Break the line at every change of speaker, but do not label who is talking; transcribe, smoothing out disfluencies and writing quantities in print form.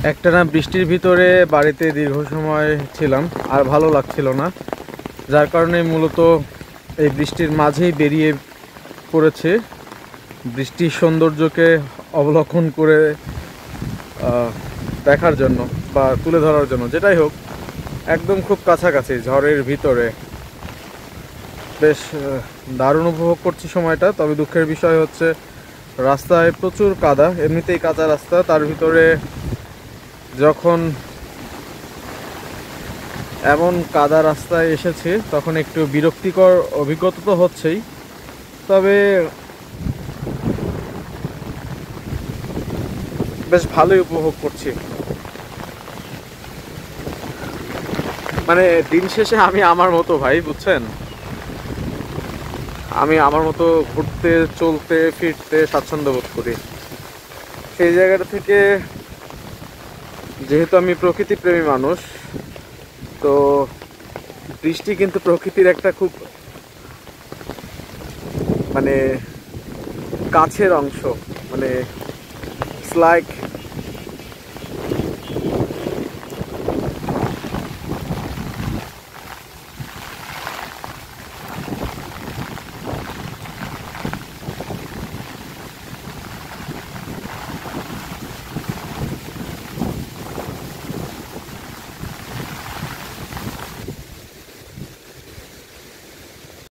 একটানা বৃষ্টির ভিতরে বাড়িতে দীর্ঘ সময় ছিলাম, আর ভালো লাগছিল না। যার কারণে মূলত এই বৃষ্টির মাঝেই বেরিয়ে পড়েছে বৃষ্টির সৌন্দর্যকে অবলোকন করে দেখার জন্য বা তুলে ধরার জন্য। যেটাই হোক, একদম খুব কাছাকাছি ঝড়ের ভিতরে বেশ দারুণ উপভোগ করছি সময়টা। তবে দুঃখের বিষয় হচ্ছে রাস্তায় প্রচুর কাদা, এমনিতেই কাঁচা রাস্তা, তার ভিতরে যখন এমন কাদা রাস্তায় এসেছি তখন একটু বিরক্তিকর অভিজ্ঞতা তো হচ্ছেই, তবে বেশ ভালোই উপভোগ করছি। মানে দিন শেষে আমি আমার মতো ভাই, বুঝছেন, আমি আমার মতো ঘুরতে চলতে ফিরতে স্বাচ্ছন্দ্য বোধ করি। সেই জায়গাটা থেকে যেহেতু আমি প্রকৃতিপ্রেমী মানুষ, তো বৃষ্টি কিন্তু প্রকৃতির একটা খুব মানে কাছের অংশ। মানে ইটস লাইক